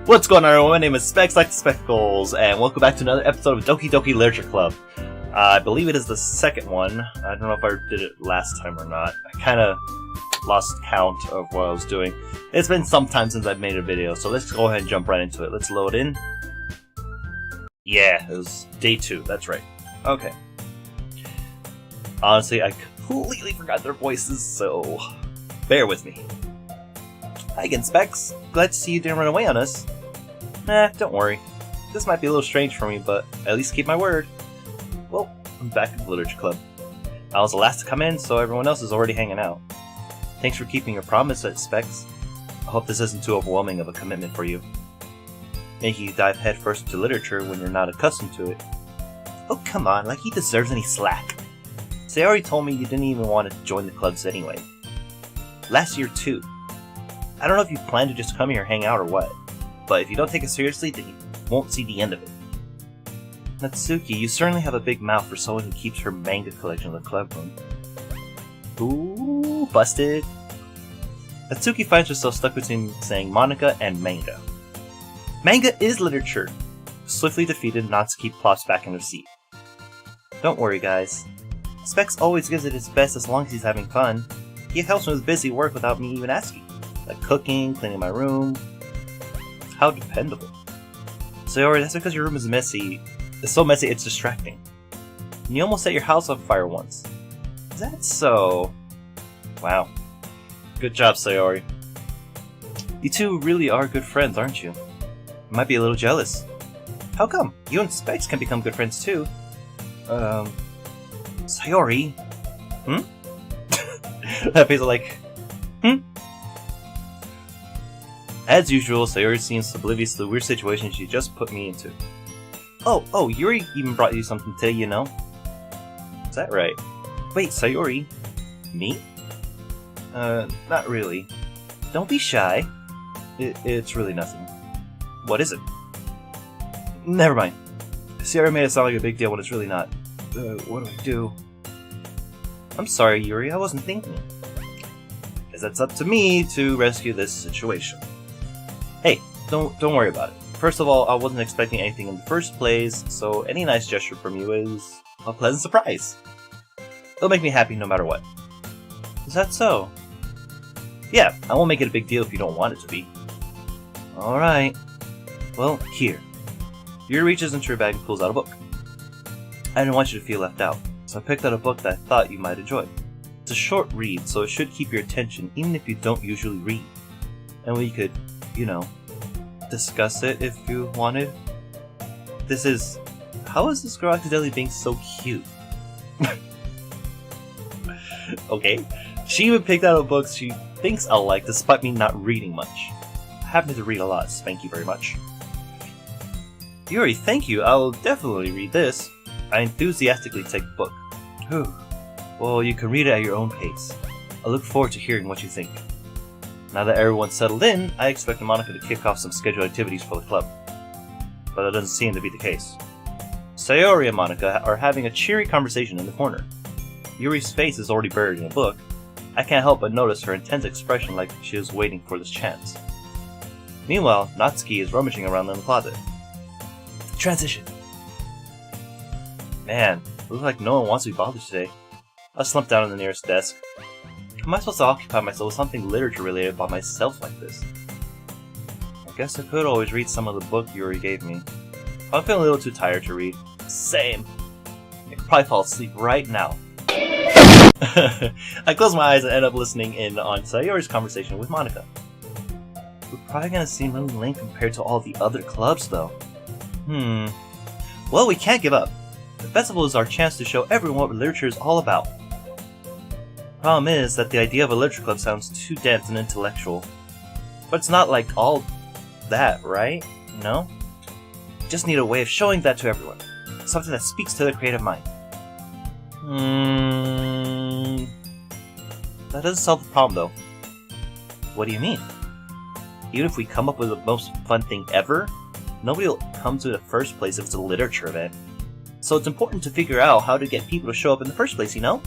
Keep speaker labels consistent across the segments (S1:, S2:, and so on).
S1: What's going on, everyone? My name is Specs Like the Spectacles, and welcome back to another episode of Doki Doki Literature Club. I believe it is the second one. I don't know if I did it last time or not. I kind of lost count of what I was doing. It's been some time since I've made a video, so let's go ahead and jump right into it. Let's load in. Yeah, it was day 2, that's right. Okay. Honestly, I completely forgot their voices, so bear with me. Hi again, Specs. Glad to see you didn't run away on us. Nah, don't worry. This might be a little strange for me, but at least keep my word. Well, I'm back at the Literature Club. I was the last to come in, so everyone else is already hanging out. Thanks for keeping your promise, Specs. I hope this isn't too overwhelming of a commitment for you. Making you dive headfirst into literature when you're not accustomed to it. Oh, come on, like he deserves any slack. Sayori told me you didn't even want to join the clubs anyway. Last year, too. I don't know if you plan to just come here and hang out or what, but if you don't take it seriously, then you won't see the end of it. Natsuki, you certainly have a big mouth for someone who keeps her manga collection in the club room. Ooh, busted. Natsuki finds herself stuck between saying Monica and manga. Manga is literature! Swiftly defeated, Natsuki plops back in her seat. Don't worry, guys. Specs always gives it his best as long as he's having fun. He helps me with busy work without me even asking. Like cooking, cleaning my room. How dependable. Sayori, that's because your room is messy. It's so messy it's distracting. And you almost set your house on fire once. Is that so? Wow. Good job, Sayori. You two really are good friends, aren't you? I might be a little jealous. How come? You and Specs can become good friends too. Sayori? That face is like, As usual, Sayori seems oblivious to the weird situation she just put me into. Oh, Yuri even brought you something today, you know? Is that right? Wait, Sayori? Me? Not really. Don't be shy. It's really nothing. What is it? Never mind. Sayori made it sound like a big deal when it's really not. What do I do? I'm sorry, Yuri, I wasn't thinking. Guess that's up to me to rescue this situation. Hey, don't worry about it. First of all, I wasn't expecting anything in the first place, so any nice gesture from you is a pleasant surprise. It'll make me happy no matter what. Is that so? Yeah, I won't make it a big deal if you don't want it to be. Alright. Well, here. Yuri reaches into her bag and pulls out a book. I didn't want you to feel left out, so I picked out a book that I thought you might enjoy. It's a short read, so it should keep your attention even if you don't usually read. And we could, you know, discuss it if you wanted. How is this girl accidentally being so cute? Okay. She even picked out a book she thinks I'll like despite me not reading much. I happen to read a lot, so thank you very much. Yuri, thank you, I'll definitely read this. I enthusiastically take the book. Whew. Well, you can read it at your own pace. I look forward to hearing what you think. Now that everyone's settled in, I expect Monica to kick off some scheduled activities for the club. But that doesn't seem to be the case. Sayori and Monica are having a cheery conversation in the corner. Yuri's face is already buried in a book. I can't help but notice her intense expression like she is waiting for this chance. Meanwhile, Natsuki is rummaging around in the closet. Transition! Man, looks like no one wants to be bothered today. I slumped down on the nearest desk. How am I supposed to occupy myself with something literature related by myself like this? I guess I could always read some of the book Yuri gave me. I'm feeling a little too tired to read. Same! I could probably fall asleep right now. I close my eyes and end up listening in on Sayori's conversation with Monica. We're probably gonna seem really lame compared to all the other clubs though. Well, we can't give up. The festival is our chance to show everyone what literature is all about. Problem is that the idea of a literature club sounds too dense and intellectual. But it's not like all that, right? You know? Just need a way of showing that to everyone. Something that speaks to the creative mind. That doesn't solve the problem though. What do you mean? Even if we come up with the most fun thing ever, nobody will come to the first place if it's a literature event. So it's important to figure out how to get people to show up in the first place, you know?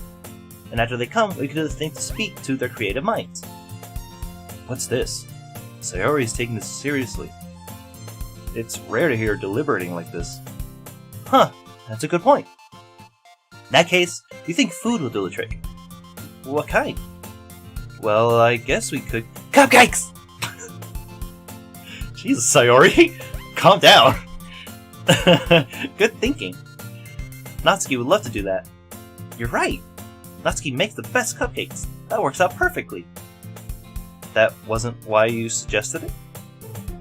S1: And after they come, we can do the thing to speak to their creative minds. What's this? Sayori is taking this seriously. It's rare to hear her deliberating like this. Huh, that's a good point. In that case, do you think food will do the trick? What kind? Well, I guess we could... Cupcakes! Jesus, Sayori! Calm down! Good thinking. Natsuki would love to do that. You're right! Natsuki makes the best cupcakes. That works out perfectly. That wasn't why you suggested it?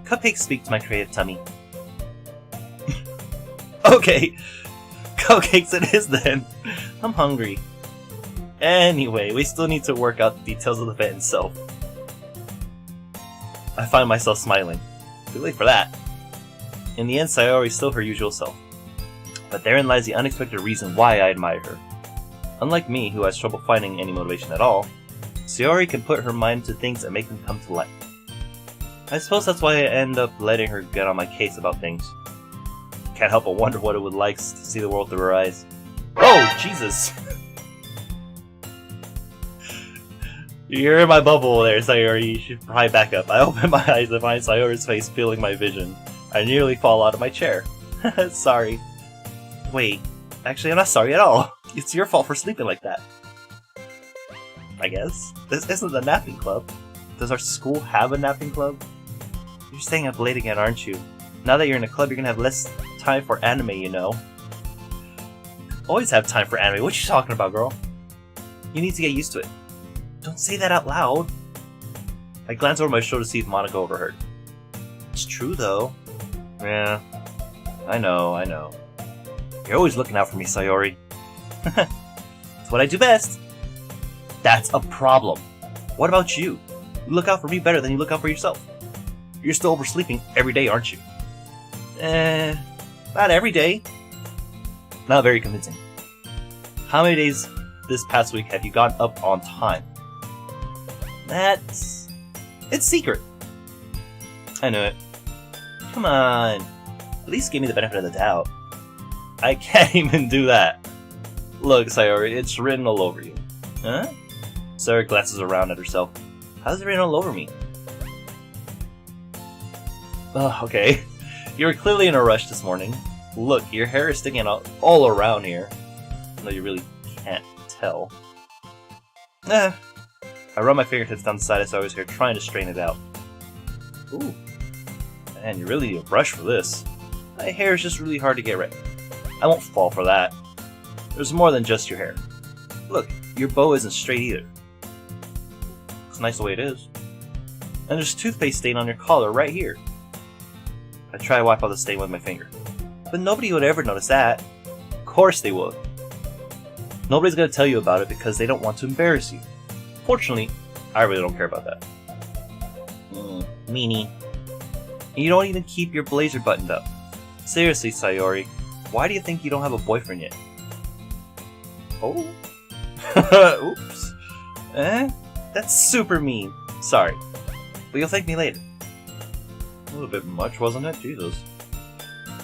S1: Cupcakes speak to my creative tummy. Okay, cupcakes it is then. I'm hungry. Anyway, we still need to work out the details of the event itself. I find myself smiling. Too late for that. In the end, Sayori is still her usual self. But therein lies the unexpected reason why I admire her. Unlike me, who has trouble finding any motivation at all, Sayori can put her mind to things and make them come to life. I suppose that's why I end up letting her get on my case about things. Can't help but wonder what it would like to see the world through her eyes. Oh, Jesus! You're in my bubble there, Sayori. You should probably back up. I open my eyes and find Sayori's face filling my vision. I nearly fall out of my chair. Sorry. Wait, actually I'm not sorry at all. It's your fault for sleeping like that. I guess. This isn't a napping club. Does our school have a napping club? You're staying up late again, aren't you? Now that you're in a club, you're gonna have less time for anime, you know. Always have time for anime. What you talking about, girl? You need to get used to it. Don't say that out loud. I glance over my shoulder to see if Monica overheard. It's true, though. Yeah, I know. You're always looking out for me, Sayori. It's what I do best. That's a problem. What about you? You look out for me better than you look out for yourself. You're still oversleeping every day, aren't you? Not every day. Not very convincing. How many days this past week have you gone up on time? It's secret. I knew it. Come on. At least give me the benefit of the doubt. I can't even do that. Look, Sayori, it's written all over you. Huh? Sayori glances around at herself. How's it written all over me? Oh, okay. You were clearly in a rush this morning. Look, your hair is sticking out all around here. Though you really can't tell. I run my fingertips down the side of Sayori's hair, trying to straighten it out. Ooh. Man, you really need a brush for this. My hair is just really hard to get right. I won't fall for that. There's more than just your hair. Look, your bow isn't straight either. It's nice the way it is. And there's toothpaste stain on your collar right here. I try to wipe out the stain with my finger. But nobody would ever notice that. Of course they would. Nobody's gonna tell you about it because they don't want to embarrass you. Fortunately, I really don't care about that. Meanie. And you don't even keep your blazer buttoned up. Seriously, Sayori, why do you think you don't have a boyfriend yet? Oh? Oops. That's super mean. Sorry. But you'll thank me later. A little bit much, wasn't it? Jesus.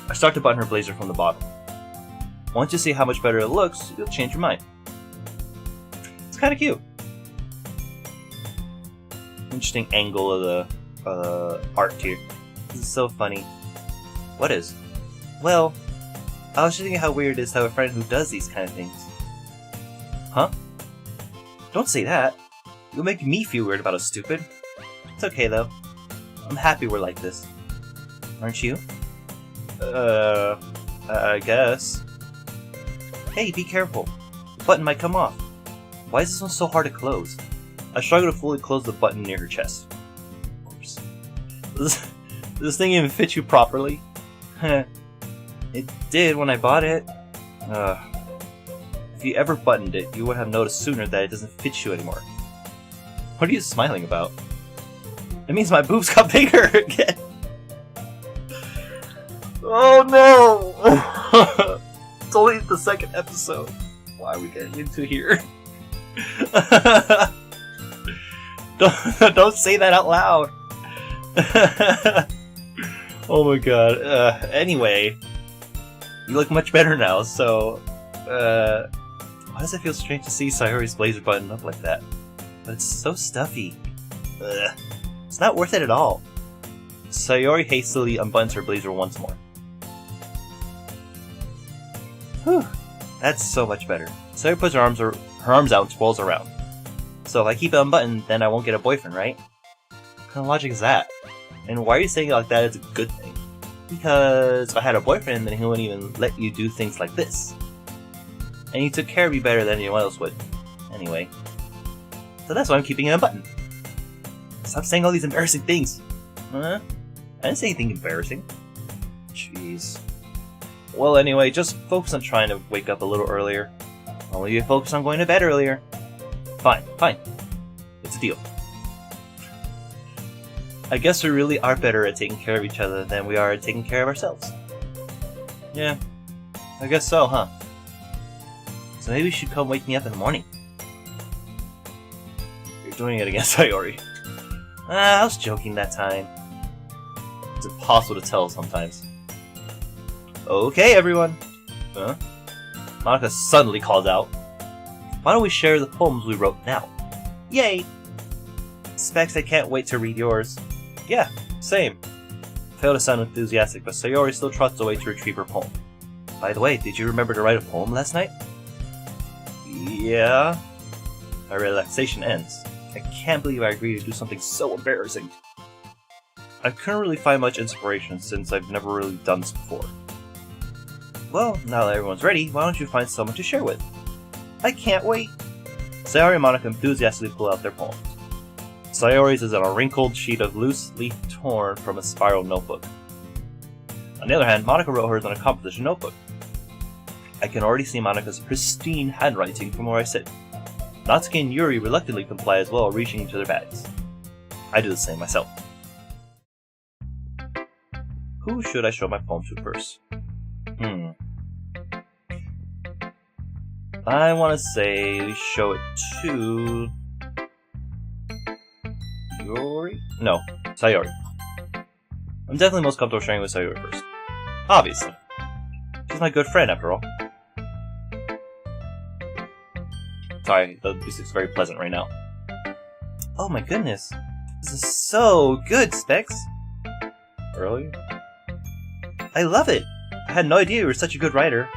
S1: I start to button her blazer from the bottom. Once you see how much better it looks, you'll change your mind. It's kinda cute. Interesting angle of the art here. This is so funny. What is? Well, I was just thinking how weird it is to have a friend who does these kind of things. Huh? Don't say that. You'll make me feel weird about it, stupid. It's okay though. I'm happy we're like this. Aren't you? I guess. Hey, be careful. The button might come off. Why is this one so hard to close? I struggle to fully close the button near her chest. Of course. Does this thing even fit you properly? It did when I bought it. If you ever buttoned it, you would have noticed sooner that it doesn't fit you anymore. What are you smiling about? It means my boobs got bigger again. Oh no! It's only the second episode. Why are we getting into here? Don't say that out loud. Oh my god. Anyway, you look much better now, so why does it feel strange to see Sayori's blazer buttoned up like that? But it's so stuffy. It's not worth it at all. Sayori hastily unbuttons her blazer once more. Whew, that's so much better. Sayori puts her arms out and swirls around. So if I keep it unbuttoned, then I won't get a boyfriend, right? What kind of logic is that? And why are you saying it like that is a good thing? Because if I had a boyfriend, then he wouldn't even let you do things like this. And he took care of you better than anyone else would. Anyway. So that's why I'm keeping it unbuttoned. Stop saying all these embarrassing things. Huh? I didn't say anything embarrassing. Jeez. Well, anyway, just focus on trying to wake up a little earlier. Only you focus on going to bed earlier. Fine, fine. It's a deal. I guess we really are better at taking care of each other than we are at taking care of ourselves. Yeah, I guess so, huh? So maybe you should come wake me up in the morning. You're doing it against Sayori. I was joking that time. It's impossible to tell sometimes. Okay, everyone. Huh? Monica suddenly calls out. Why don't we share the poems we wrote now? Yay! Specs, I can't wait to read yours. Yeah, same. Fail to sound enthusiastic, but Sayori still trots away to retrieve her poem. By the way, did you remember to write a poem last night? Yeah. My relaxation ends. I can't believe I agreed to do something so embarrassing. I couldn't really find much inspiration since I've never really done this before. Well, now that everyone's ready, why don't you find someone to share with? I can't wait! Sayori and Monica enthusiastically pull out their poems. Sayori's is on a wrinkled sheet of loose leaf torn from a spiral notebook. On the other hand, Monica wrote hers on a composition notebook. I can already see Monica's pristine handwriting from where I sit. Natsuki and Yuri reluctantly comply as well, reaching into their bags. I do the same myself. Who should I show my poem to first? I want to say we show it to... Yuri? No, Sayori. I'm definitely most comfortable sharing with Sayori first. Obviously. She's my good friend, after all. Sorry, the music's very pleasant right now. Oh my goodness. This is so good, Specs! Really? I love it! I had no idea you were such a good writer.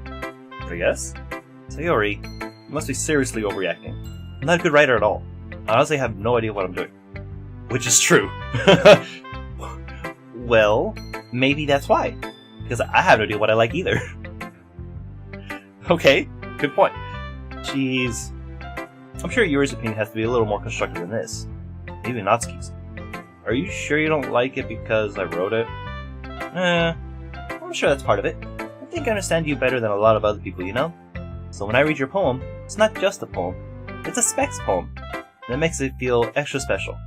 S1: I guess? Sayori, you must be seriously overreacting. I'm not a good writer at all. I honestly have no idea what I'm doing. Which is true. Well, maybe that's why. Because I have no idea what I like either. Okay, good point. Jeez. I'm sure Yuri's opinion has to be a little more constructive than this. Maybe Natsuki's. Are you sure you don't like it because I wrote it? I'm sure that's part of it. I think I understand you better than a lot of other people, you know? So when I read your poem, it's not just a poem. It's a Specs poem. And it makes it feel extra special.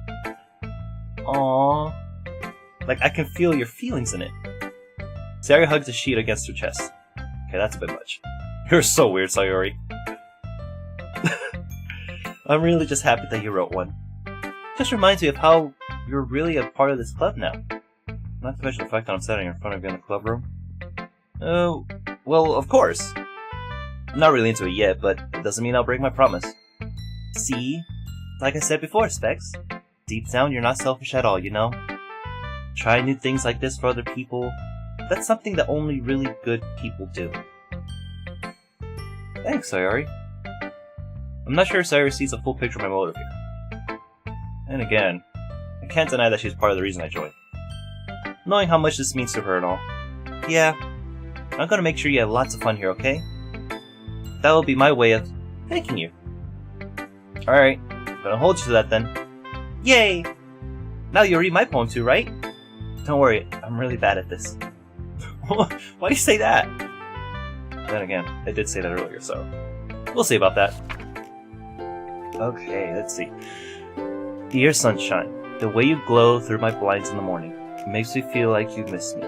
S1: Aww. Like I can feel your feelings in it. Sayori hugs the sheet against her chest. Okay, that's a bit much. You're so weird, Sayori. I'm really just happy that you wrote one. Just reminds me of how you're really a part of this club now. Not to mention the fact that I'm sitting in front of you in the club room. Oh, well, of course. I'm not really into it yet, but it doesn't mean I'll break my promise. See? Like I said before, Specs. Deep down, you're not selfish at all, you know? Trying new things like this for other people, that's something that only really good people do. Thanks, Sayori. I'm not sure Sayori sees a full picture of my motive here. And again, I can't deny that she's part of the reason I joined. Knowing how much this means to her and all. Yeah, I'm gonna make sure you have lots of fun here, okay? That will be my way of thanking you. Alright, gonna hold you to that then. Yay! Now you read my poem too, right? Don't worry, I'm really bad at this. Why do you say that? Then again, I did say that earlier, so we'll see about that. Okay, let's see. Dear sunshine, the way you glow through my blinds in the morning makes me feel like you miss me.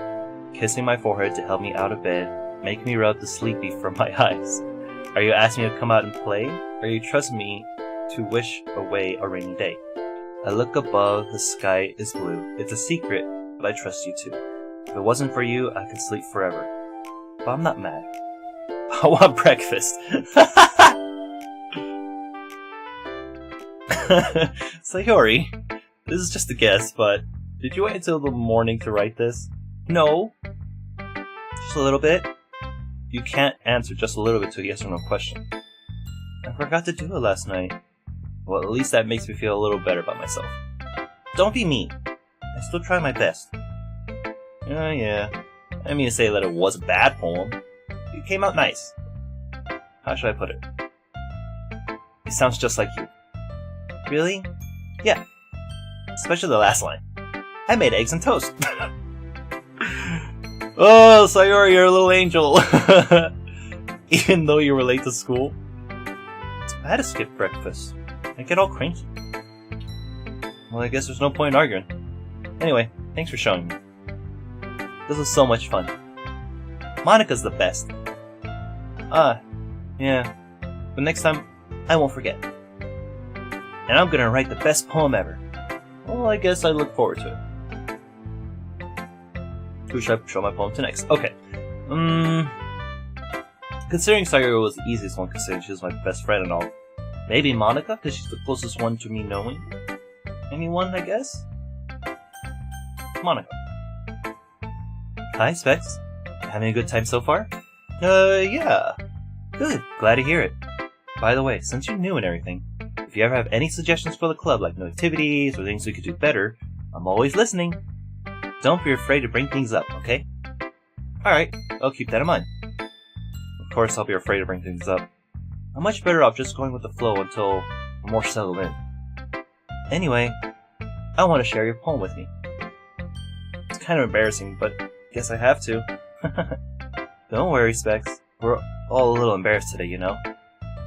S1: Kissing my forehead to help me out of bed, make me rub the sleepy from my eyes. Are you asking me to come out and play? Or you trust me to wish away a rainy day? I look above, the sky is blue. It's a secret, but I trust you too. If it wasn't for you, I could sleep forever. But I'm not mad. I want breakfast. Sayori, this is just a guess, but Did you wait until the morning to write this? No. Just a little bit? You can't answer just a little bit to a yes or no question. I forgot to do it last night. Well, at least that makes me feel a little better about myself. Don't be mean. I still try my best. Oh yeah. I mean to say that it was a bad poem. It came out nice. How should I put it? It sounds just like you. Really? Yeah. Especially the last line. I made eggs and toast. Oh, Sayori, you're a little angel. Even though you were late to school. I had to skip breakfast. I get all cranky. Well, I guess there's no point in arguing. Anyway, thanks for showing me. This was so much fun. Monika's the best. Yeah. But next time, I won't forget. And I'm gonna write the best poem ever. Well, I guess I look forward to it. Who should I show my poem to next? Okay. Considering Sayori was the easiest one, considering she was my best friend and all. Maybe Monika, because she's the closest one to me knowing. Anyone, I guess? Monika. Hi, Specs. Having a good time so far? Yeah. Good. Glad to hear it. By the way, since you're new and everything, if you ever have any suggestions for the club, like new activities or things we could do better, I'm always listening. Don't be afraid to bring things up, okay? Alright, I'll keep that in mind. Of course, I'll be afraid to bring things up. I'm much better off just going with the flow until I'm more settled in. Anyway, I want to share your poem with me. It's kind of embarrassing, but I guess I have to. Don't worry, Specs. We're all a little embarrassed today, you know?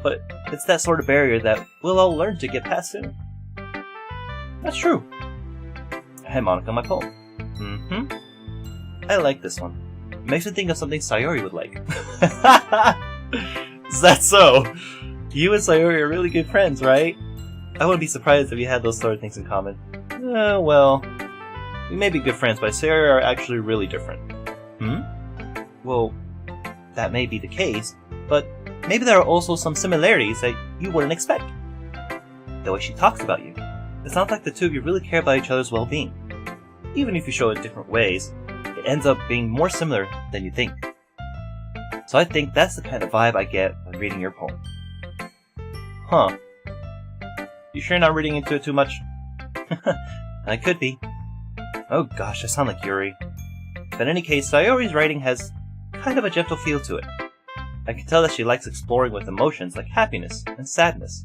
S1: But it's that sort of barrier that we'll all learn to get past soon. That's true. Hey, Monika, my poem. I like this one. It makes me think of something Sayori would like. Is that so? You and Sayori are really good friends, right? I wouldn't be surprised if you had those sort of things in common. Well, we may be good friends, but Sayori are actually really different. Well, that may be the case, but maybe there are also some similarities that you wouldn't expect. The way she talks about you. It sounds like the two of you really care about each other's well-being. Even if you show it in different ways, it ends up being more similar than you think. So I think that's the kind of vibe I get when reading your poem. Huh. You sure you're not reading into it too much? I could be. Oh gosh, I sound like Yuri. But in any case, Sayori's writing has kind of a gentle feel to it. I can tell that she likes exploring with emotions like happiness and sadness.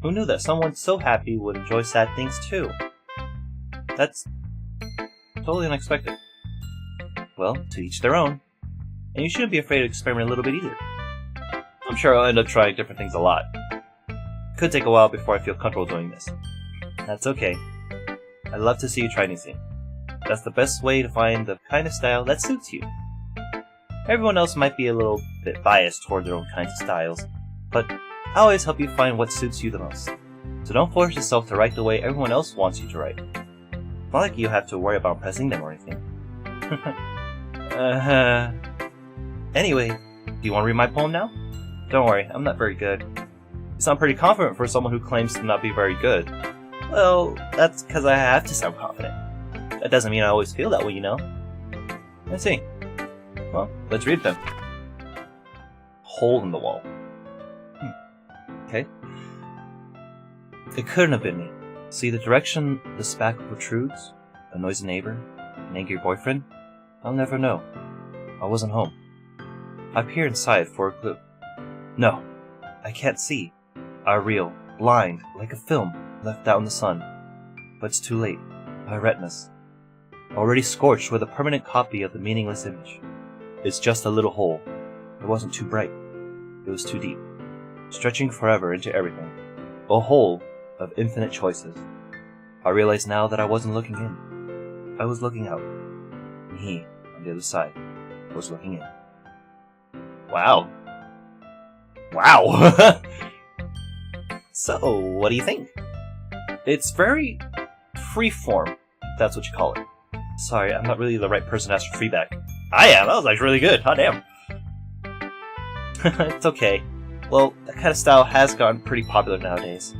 S1: Who knew that someone so happy would enjoy sad things too? That's totally unexpected. Well, to each their own. And you shouldn't be afraid to experiment a little bit either. I'm sure I'll end up trying different things a lot. Could take a while before I feel comfortable doing this. That's okay. I love to see you try new things. That's the best way to find the kind of style that suits you. Everyone else might be a little bit biased toward their own kinds of styles, but I always help you find what suits you the most. So don't force yourself to write the way everyone else wants you to write. It's not like you have to worry about impressing them or anything. Anyway, do you want to read my poem now? Don't worry, I'm not very good. You sound pretty confident for someone who claims to not be very good. Well, that's because I have to sound confident. That doesn't mean I always feel that way, you know? I see. Well, let's read them. Hole in the wall. Okay. It couldn't have been me. See the direction the spackle protrudes? A noisy neighbor? An angry boyfriend? I'll never know. I wasn't home. I peer inside for a clue. No, I can't see. I reel, blind, like a film left out in the sun. But it's too late. My retinas. Already scorched with a permanent copy of the meaningless image. It's just a little hole. It wasn't too bright. It was too deep. Stretching forever into everything. A hole of infinite choices. I realize now that I wasn't looking in. I was looking out. And he, on the other side, was looking in. Wow. Wow! So, what do you think? It's very freeform, if that's what you call it. Sorry, I'm not really the right person to ask for feedback. I am! That was actually really good. Hot damn. It's okay. Well, that kind of style has gotten pretty popular nowadays.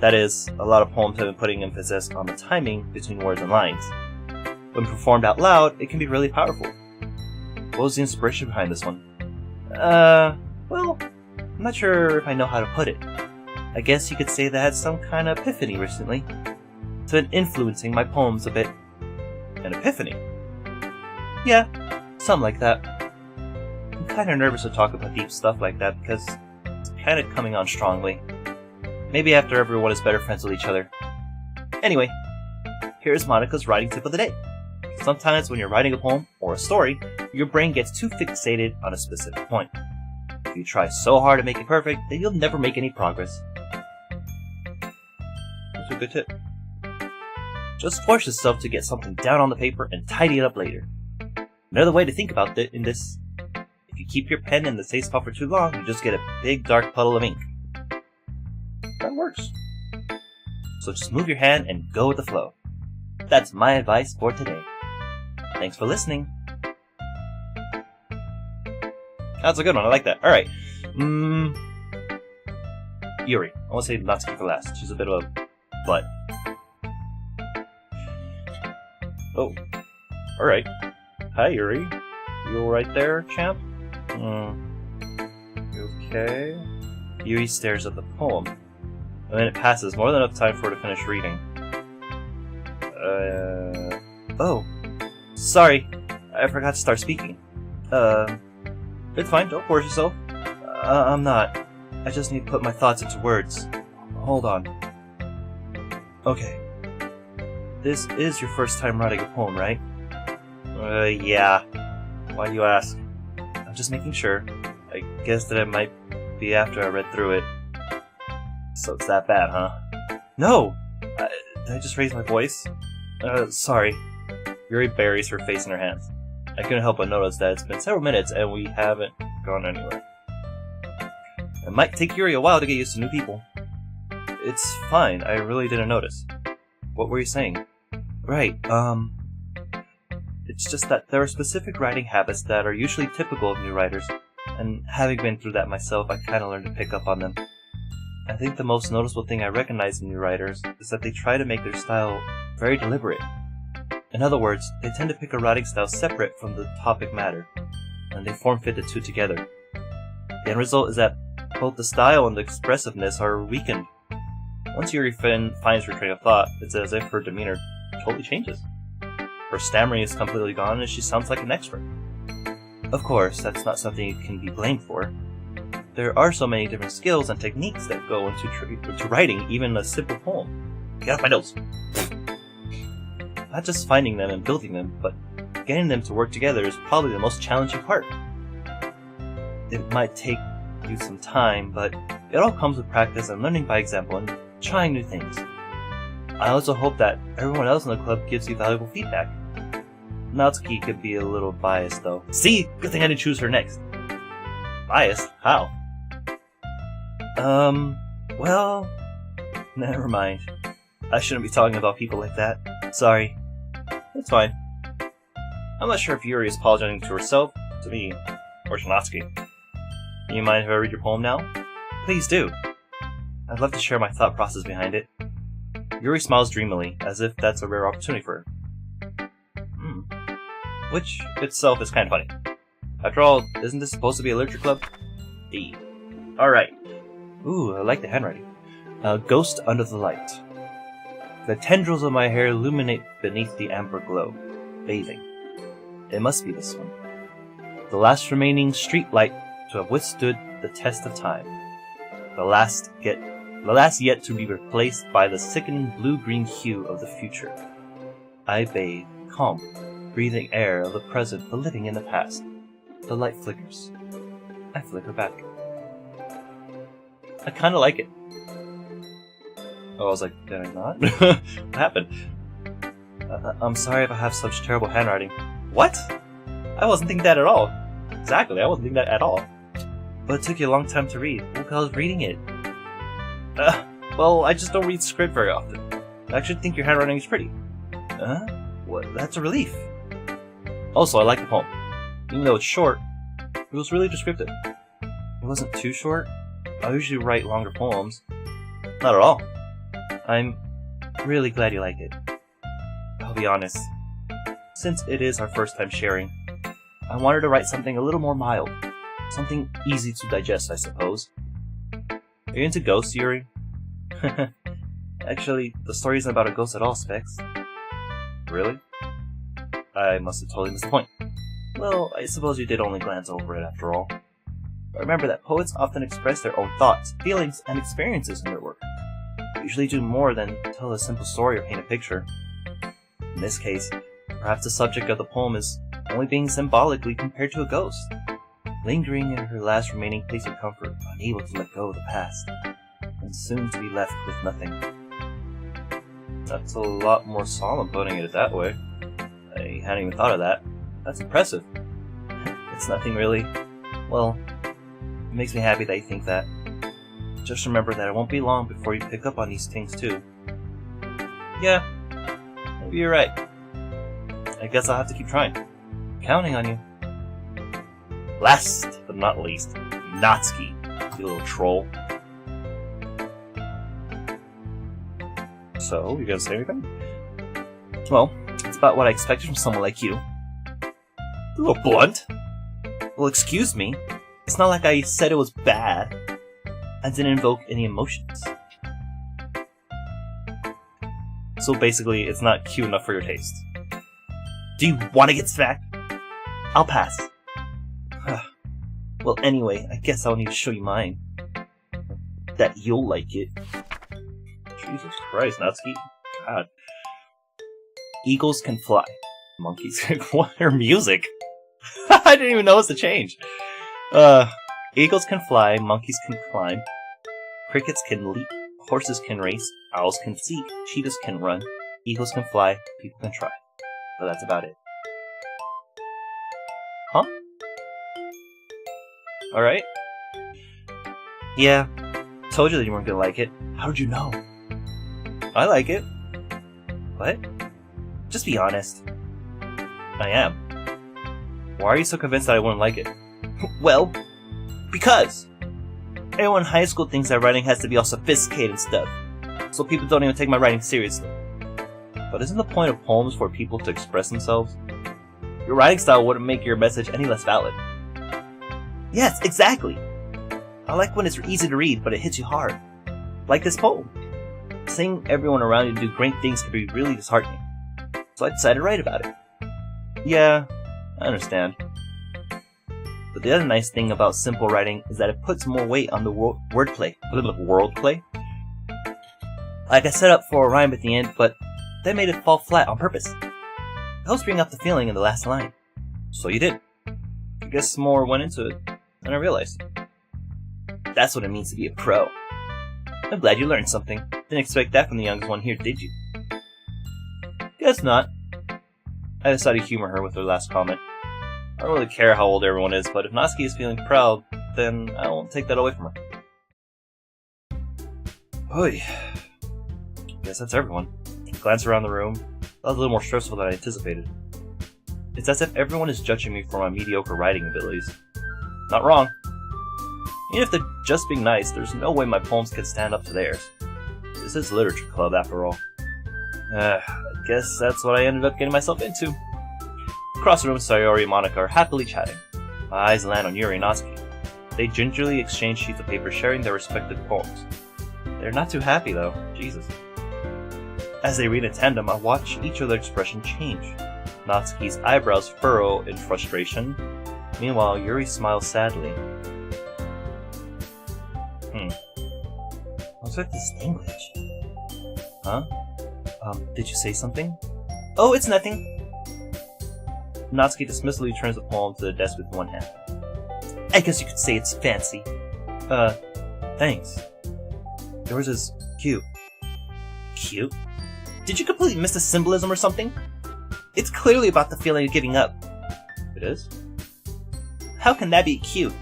S1: That is, a lot of poems have been putting emphasis on the timing between words and lines. When performed out loud, it can be really powerful. What was the inspiration behind this one? Well, I'm not sure if I know how to put it. I guess you could say that I had some kind of epiphany recently. It's been influencing my poems a bit. An epiphany? Yeah, something like that. I'm kinda nervous to talk about deep stuff like that because it's kinda coming on strongly. Maybe after everyone is better friends with each other. Anyway, here's Monika's writing tip of the day. Sometimes when you're writing a poem or a story, your brain gets too fixated on a specific point. If you try so hard to make it perfect, then you'll never make any progress. That's a good tip. Just force yourself to get something down on the paper and tidy it up later. Another way to think about it in this, if you keep your pen in the safe spot for too long, you just get a big dark puddle of ink. That works. So just move your hand and go with the flow. That's my advice for today. Thanks for listening. That's a good one, I like that. Alright. Yuri. I want to say Natsuki for last. She's a bit of a butt. Oh. Alright. Hi, Yuri. You alright there, champ? You okay? Yuri stares at the poem. A minute passes, more than enough time for her to finish reading. Oh. Sorry. I forgot to start speaking. It's fine, don't force yourself. I'm not. I just need to put my thoughts into words. Hold on. Okay. This is your first time writing a poem, right? Yeah. Why do you ask? I'm just making sure. I guess that it might be after I read through it. So it's that bad, huh? No! Did I just raise my voice? Sorry. Yuri buries her face in her hands. I couldn't help but notice that it's been several minutes and we haven't gone anywhere. It might take Yuri a while to get used to new people. It's fine, I really didn't notice. What were you saying? Right, it's just that there are specific writing habits that are usually typical of new writers, and having been through that myself, I kinda learned to pick up on them. I think the most noticeable thing I recognize in new writers is that they try to make their style very deliberate. In other words, they tend to pick a writing style separate from the topic matter, and they form-fit the two together. The end result is that both the style and the expressiveness are weakened. Once Yuri finds her train of thought, it's as if her demeanor totally changes. Her stammering is completely gone and she sounds like an expert. Of course, that's not something you can be blamed for. There are so many different skills and techniques that go into writing even a simple poem. Get off my nose! Not just finding them and building them, but getting them to work together is probably the most challenging part. It might take you some time, but it all comes with practice and learning by example and trying new things. I also hope that everyone else in the club gives you valuable feedback. Natsuki could be a little biased though. See? Good thing I didn't choose her next. Biased? How? Well... Never mind. I shouldn't be talking about people like that. Sorry. It's fine. I'm not sure if Yuri is apologizing to herself, to me, or to Natsuki. Do you mind if I read your poem now? Please do. I'd love to share my thought process behind it. Yuri smiles dreamily, as if that's a rare opportunity for her. Which itself is kind of funny. After all, isn't this supposed to be a literature club? Alright. Ooh, I like the handwriting. Ghost under the light. The tendrils of my hair illuminate beneath the amber glow. Bathing. It must be this one. The last remaining street light to have withstood the test of time. The last yet to be replaced by the sickening blue-green hue of the future. I bathe, calm, breathing air of the present but living in the past. The light flickers. I flicker back. I kinda like it. Oh, I was like, did I not? What happened? I'm sorry if I have such terrible handwriting. What? I wasn't thinking that at all. Exactly, I wasn't thinking that at all. But it took you a long time to read. Look, I was reading it. Well, I just don't read script very often. I actually think your handwriting is pretty. What? That's a relief. Also, I like the poem. Even though it's short, it was really descriptive. It wasn't too short. I usually write longer poems. Not at all. I'm really glad you like it. I'll be honest, since it is our first time sharing, I wanted to write something a little more mild. Something easy to digest, I suppose. Are you into ghosts, Yuri? Actually, the story isn't about a ghost at all, Specs. Really? I must have totally missed the point. Well, I suppose you did only glance over it after all. But remember that poets often express their own thoughts, feelings, and experiences in their work. They usually do more than tell a simple story or paint a picture. In this case, perhaps the subject of the poem is only being symbolically compared to a ghost, lingering in her last remaining place of comfort, unable to let go of the past, and soon to be left with nothing. That's a lot more solemn putting it that way. I hadn't even thought of that. That's impressive. It's nothing really. Well, it makes me happy that you think that. Just remember that it won't be long before you pick up on these things too. Yeah, maybe you're right. I guess I'll have to keep trying. Counting on you. Last but not least, Natsuki, you little troll. So, you gonna say anything? Well, it's about what I expected from someone like you. A little blunt. Well, excuse me. It's not like I said it was bad. I didn't invoke any emotions. So basically, it's not cute enough for your taste. Do you want to get smacked? I'll pass. Well, anyway, I guess I'll need to show you mine. That you'll like it. Jesus Christ, Natsuki. God. Eagles can fly. Monkeys can... What? Her music? I didn't even notice the change. Eagles can fly, monkeys can climb, crickets can leap, horses can race, owls can seek, cheetahs can run, eagles can fly, people can try. But that's about it. Huh? Alright. Yeah, told you that you weren't gonna like it. How did you know? I like it. What? Just be honest. I am. Why are you so convinced that I wouldn't like it? Well, because everyone in high school thinks that writing has to be all sophisticated and stuff, so people don't even take my writing seriously. But isn't the point of poems for people to express themselves? Your writing style wouldn't make your message any less valid. Yes, exactly! I like when it's easy to read, but it hits you hard. Like this poem. Seeing everyone around you do great things can be really disheartening. So I decided to write about it. Yeah, I understand. But the other nice thing about simple writing is that it puts more weight on the wordplay. Worldplay? Like I set up for a rhyme at the end, but they made it fall flat on purpose. It helps bring up the feeling in the last line. So you did. I guess more went into it than I realized. That's what it means to be a pro. I'm glad you learned something. Didn't expect that from the youngest one here, did you? Guess not. I decided to humor her with her last comment. I don't really care how old everyone is, but if Natsuki is feeling proud, then I won't take that away from her. Oy. Guess that's everyone. Glance around the room. That was a little more stressful than I anticipated. It's as if everyone is judging me for my mediocre writing abilities. Not wrong. Even if they're just being nice, there's no way my poems could stand up to theirs. This is literature club, after all. I guess that's what I ended up getting myself into. Across the room, Sayori and Monica are happily chatting. My eyes land on Yuri and Natsuki. They gingerly exchange sheets of paper sharing their respective poems. They're not too happy though, Jesus. As they read in tandem, I watch each of their expression change. Natsuki's eyebrows furrow in frustration. Meanwhile, Yuri smiles sadly. What's with this English? Huh? Did you say something? Oh, it's nothing. Natsuki dismissively turns the poem to the desk with one hand. I guess you could say it's fancy. Thanks. Yours is cute. Cute? Did you completely miss the symbolism or something? It's clearly about the feeling of giving up. It is? How can that be cute?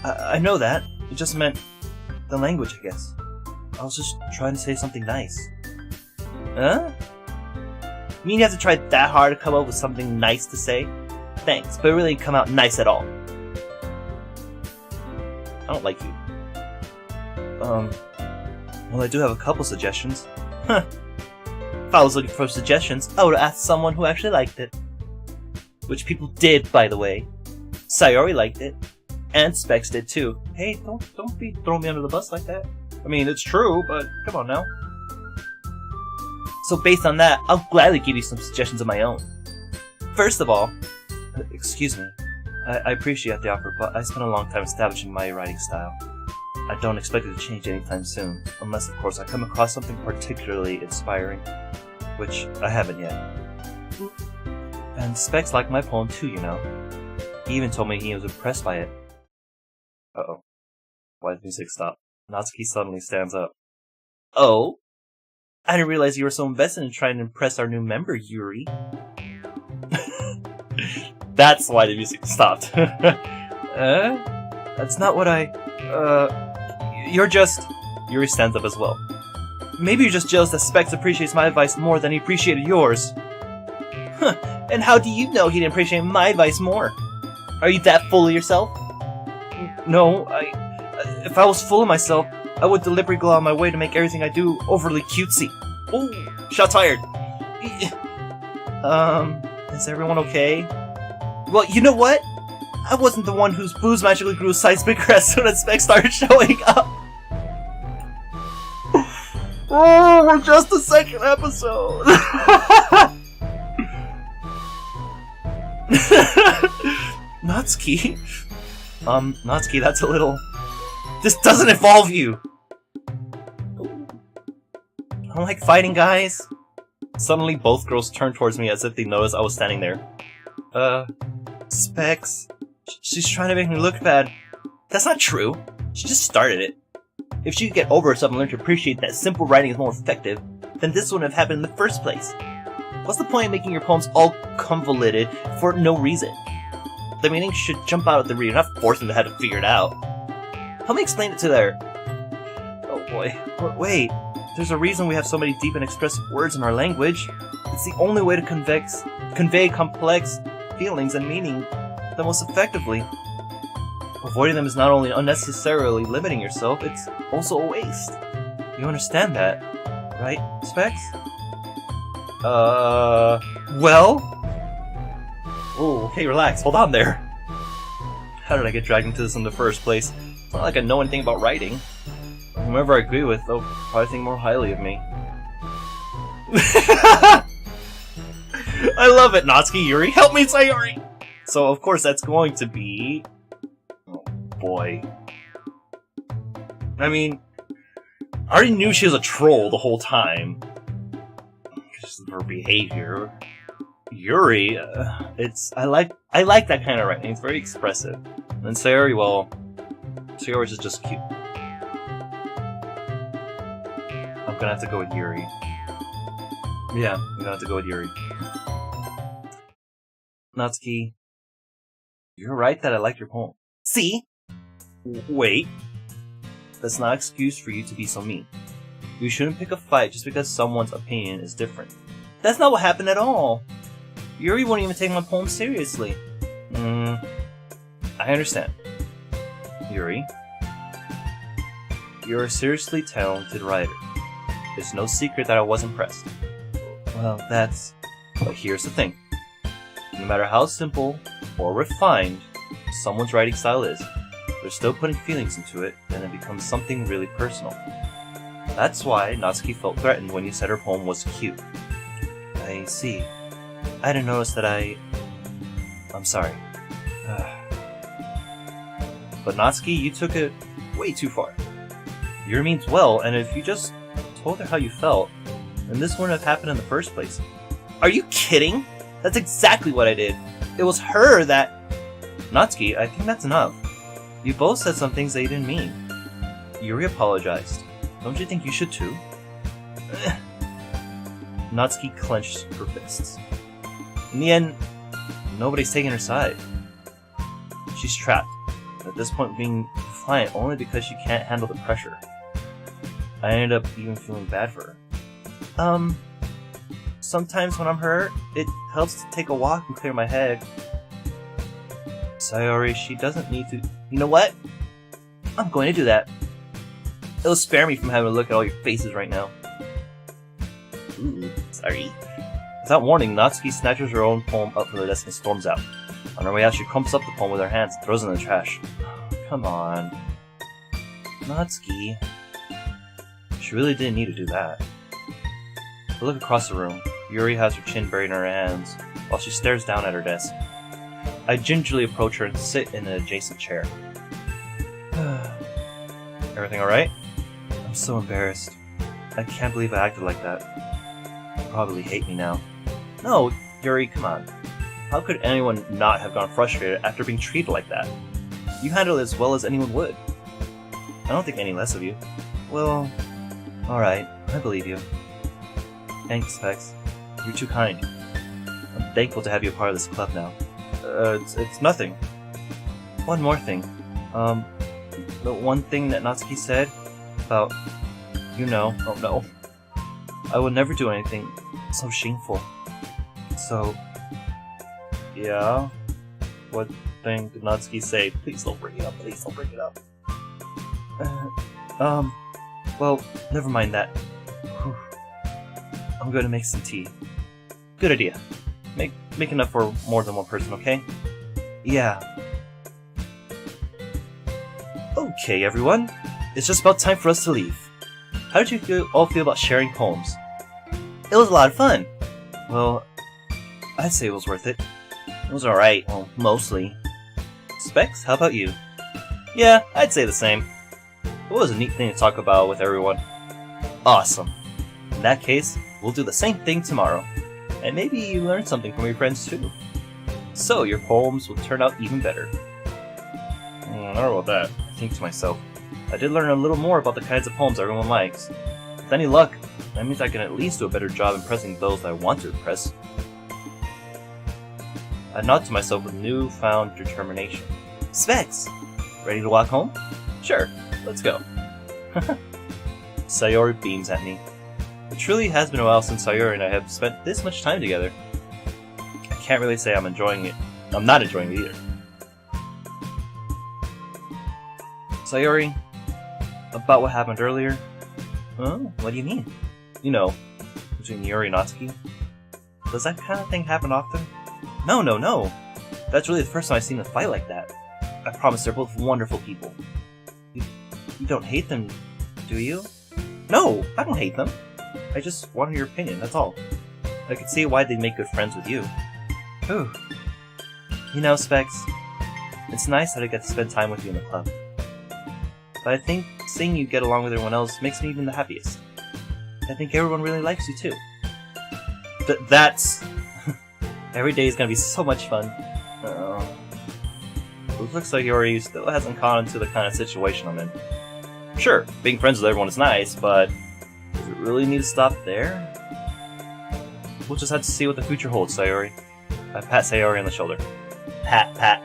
S1: I know that. It just meant the language, I guess. I was just trying to say something nice. Huh? You mean you have to try that hard to come up with something nice to say? Thanks, but it really didn't come out nice at all. I don't like you. Well, I do have a couple suggestions. If I was looking for suggestions, I would have asked someone who actually liked it. Which people did, by the way. Sayori liked it. And Specs did too. Hey, don't be throwing me under the bus like that. I mean, it's true, but come on now. So based on that, I'll gladly give you some suggestions of my own. First of all, excuse me, I appreciate the offer, but I spent a long time establishing my writing style. I don't expect it to change anytime soon, unless of course I come across something particularly inspiring, which I haven't yet. And Specs liked my poem too, you know. He even told me he was impressed by it. Uh-oh. Why did the music stop? Natsuki suddenly stands up. Oh? I didn't realize you were so invested in trying to impress our new member, Yuri. That's why the music stopped. That's not what you're just... Yuri stands up as well. Maybe you're just jealous that Specs appreciates my advice more than he appreciated yours. Huh, and how do you know he didn't appreciate my advice more? Are you that full of yourself? No, if I was full of myself, I would deliberately go out of my way to make everything I do overly cutesy. Oh, shots fired. Is everyone okay? Well, you know what? I wasn't the one whose boobs magically grew a size bigger as soon as Specs started showing up. Oh, we're just the second episode. Natsuki? Natsuki, that's a little... This doesn't involve you! I don't like fighting, guys. Suddenly, both girls turned towards me as if they noticed I was standing there. Specs. She's trying to make me look bad. That's not true. She just started it. If she could get over herself and learn to appreciate that simple writing is more effective, then this wouldn't have happened in the first place. What's the point of making your poems all convoluted for no reason? The meaning should jump out at the reader, not force them to have to figure it out. Help me explain it to their... Oh boy. Wait. There's a reason we have so many deep and expressive words in our language. It's the only way to convey complex feelings and meaning the most effectively. Avoiding them is not only unnecessarily limiting yourself, it's also a waste. You understand that, right, Specs? Well? Oh, okay, relax. Hold on there. How did I get dragged into this in the first place? It's not like I know anything about writing. Whomever I agree with, they'll probably think more highly of me. I love it, Natsuki, Yuri. Help me, Sayori! So, of course, that's going to be... Oh, boy. I mean, I already knew she was a troll the whole time. Because of her behavior. Yuri, I like that kind of writing. It's very expressive. And Sayori, well, Sayori's is just cute. I'm gonna have to go with Yuri. Yeah, I'm gonna have to go with Yuri. Natsuki, you're right that I like your poem. See? Wait. That's not an excuse for you to be so mean. You shouldn't pick a fight just because someone's opinion is different. That's not what happened at all. Yuri won't even take my poem seriously. I understand. Yuri, you're a seriously talented writer. It's no secret that I was impressed. Well, but here's the thing. No matter how simple or refined someone's writing style is, they're still putting feelings into it, and it becomes something really personal. That's why Natsuki felt threatened when you said her poem was cute. I see. I didn't notice that I'm sorry. But Natsuki, you took it way too far. Yuri means well, and if you just told her how you felt, then this wouldn't have happened in the first place. Are you kidding? That's exactly what I did. It was her that... Natsuki, I think that's enough. You both said some things that you didn't mean. Yuri apologized. Don't you think you should too? Natsuki clenched her fists. In the end, nobody's taking her side. She's trapped, at this point being defiant only because she can't handle the pressure. I ended up even feeling bad for her. Sometimes when I'm hurt, it helps to take a walk and clear my head. Sayori, she doesn't need to... You know what? I'm going to do that. It'll spare me from having to look at all your faces right now. Ooh, sorry. Without warning, Natsuki snatches her own poem up from the desk and storms out. On her way out, she crumps up the poem with her hands and throws it in the trash. Come on. Natsuki. She really didn't need to do that. I look across the room. Yuri has her chin buried in her hands, while she stares down at her desk. I gingerly approach her and sit in an adjacent chair. Everything alright? I'm so embarrassed. I can't believe I acted like that. You'll probably hate me now. No, Yuri, come on. How could anyone not have gone frustrated after being treated like that? You handled it as well as anyone would. I don't think any less of you. Well, alright, I believe you. Thanks, Specs. You're too kind. I'm thankful to have you a part of this club now. It's nothing. One more thing. The one thing that Natsuki said about, you know, oh no. I would never do anything so shameful. So, yeah? What thing did Natsuki say? Please don't bring it up, please don't bring it up. Well, never mind that. Whew. I'm gonna make some tea. Good idea. Make enough for more than one person, okay? Yeah. Okay, everyone. It's just about time for us to leave. How did you all feel about sharing poems? It was a lot of fun. Well, I'd say it was worth it. It was alright, well, mostly. Specs, how about you? Yeah, I'd say the same. It was a neat thing to talk about with everyone. Awesome. In that case, we'll do the same thing tomorrow. And maybe you learn something from your friends too. So your poems will turn out even better. I don't know about that. I think to myself, I did learn a little more about the kinds of poems everyone likes. With any luck, that means I can at least do a better job impressing those I want to impress. I nod to myself with newfound determination. Specs! Ready to walk home? Sure, let's go. Sayori beams at me. It truly has been a while since Sayori and I have spent this much time together. I can't really say I'm enjoying it. I'm not enjoying it either. Sayori, about what happened earlier? Huh? What do you mean? You know, between Yuri and Natsuki. Does that kind of thing happen often? No. That's really the first time I've seen them fight like that. I promise they're both wonderful people. You don't hate them, do you? No, I don't hate them. I just wanted your opinion, that's all. I could see why they'd make good friends with you. Whew. You know, Specs, it's nice that I get to spend time with you in the club. But I think seeing you get along with everyone else makes me even the happiest. I think everyone really likes you too. That's... Every day is gonna be so much fun. It looks like Yuri still hasn't caught into the kind of situation I'm in. Sure, being friends with everyone is nice, but does it really need to stop there? We'll just have to see what the future holds, Sayori. I pat Sayori on the shoulder. Pat.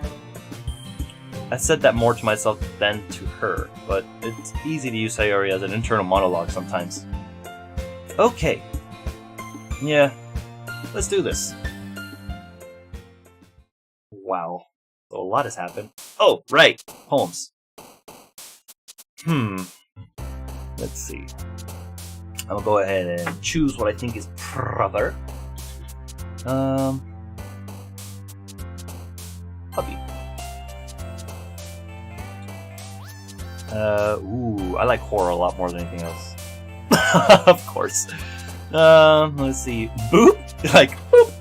S1: I said that more to myself than to her, but it's easy to use Sayori as an internal monologue sometimes. Okay. Yeah, let's do this. Wow. So a lot has happened. Oh, right! Poems. Let's see. I'm gonna go ahead and choose what I think is proper. Puppy. Ooh, I like horror a lot more than anything else. Of course. Let's see. Boop! Like, boop!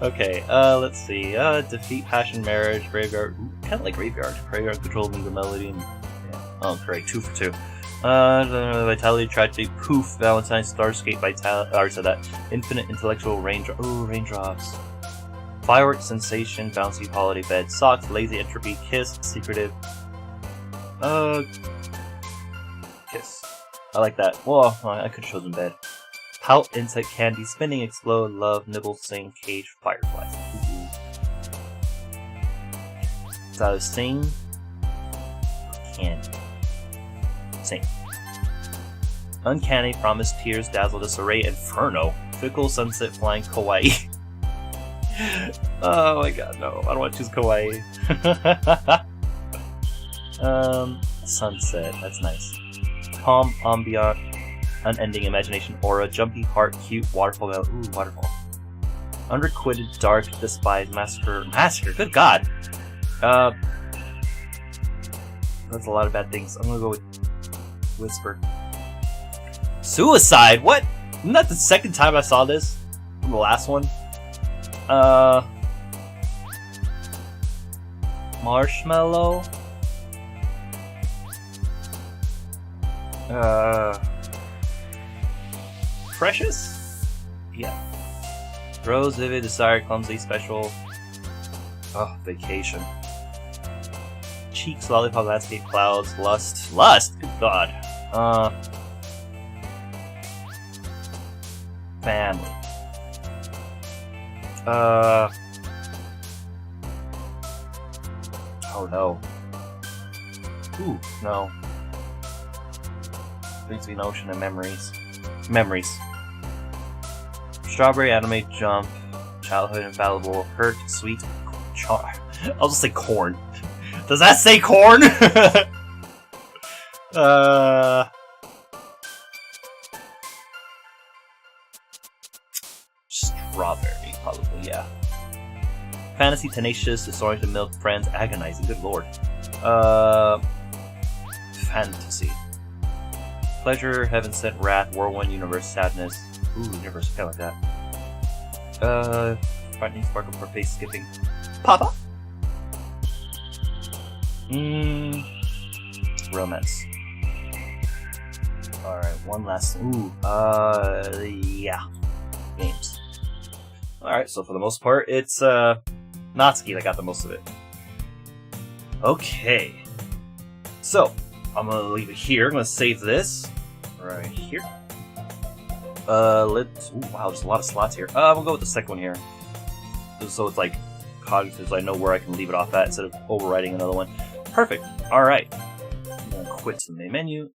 S1: Okay, let's see. Defeat, passion, marriage, graveyard. Kind of like graveyard. Graveyard controlled me the melody. And, yeah. Oh, great. 2 for 2. Vitality, tragedy, poof, Valentine, Starscape, vitality. I already said that. Infinite intellectual raindrop. Ooh, raindrops. Fireworks, sensation, bouncy, holiday bed, socks, lazy entropy, kiss, secretive. Kiss. I like that. Well, I could have chosen bed. Pout, insect, candy, spinning, explode, love, nibble, sing, cage, firefly. So I was sing, candy. Sing. Uncanny, promise, tears, dazzle, disarray, inferno, fickle, sunset, flying, kawaii. Oh my god, no. I don't want to choose kawaii. Sunset, that's nice. calm ambient, unending imagination aura, jumpy heart, cute waterfall. Ooh, waterfall. Unrequited, dark, despised, massacre. Massacre, good god! That's a lot of bad things. I'm gonna go with Whisper. Suicide? What? Isn't that the second time I saw this? From the last one? Marshmallow? Precious? Yeah. Rose, Vivid, Desire, Clumsy, Special. Oh, Vacation. Cheeks, Lollipop, Landscape, Clouds, Lust. Lust? Good god. Family. Oh no. Ooh, no. Between Ocean and Memories. Memories. Strawberry, Anime, Jump, Childhood, Infallible, Hurt, Sweet, I'll just say corn. Does that say corn? Strawberry, probably, yeah. Fantasy, Tenacious, Disoriented, Milk, Friends, Agonizing, good lord. Fantasy. Pleasure, Heaven Sent, Wrath, Whirlwind, Universe, Sadness. Ooh, Universe, kind of like that. Frightening, Sparkle, for Face Skipping. Papa? Romance. Alright, one last. Ooh, yeah. Games. Alright, so for the most part, it's, Natsuki that got the most of it. Okay. So, I'm gonna leave it here. I'm gonna save this. Right here. Let's. Ooh, wow, there's a lot of slots here. We'll go with the second one here. So it's like cognitive, so I know where I can leave it off at instead of overwriting another one. Perfect. Alright. I'm gonna quit to the main menu.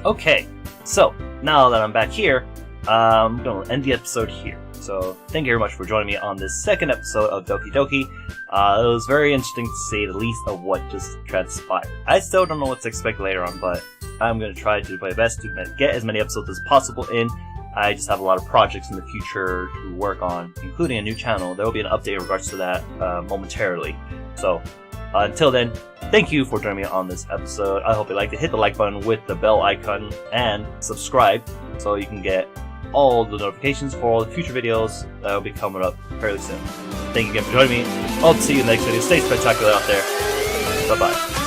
S1: Okay. So, now that I'm back here, I'm gonna end the episode here. So, thank you very much for joining me on this second episode of Doki Doki. It was very interesting to say the least of what just transpired. I still don't know what to expect later on, but I'm going to try to do my best to get as many episodes as possible in. I just have a lot of projects in the future to work on, including a new channel. There will be an update in regards to that momentarily. So, until then, thank you for joining me on this episode. I hope you liked it. Hit the like button with the bell icon and subscribe so you can get all the notifications for all the future videos that will be coming up fairly soon. Thank you again for joining me. I'll see you in the next video. Stay spectacular out there. Bye-bye.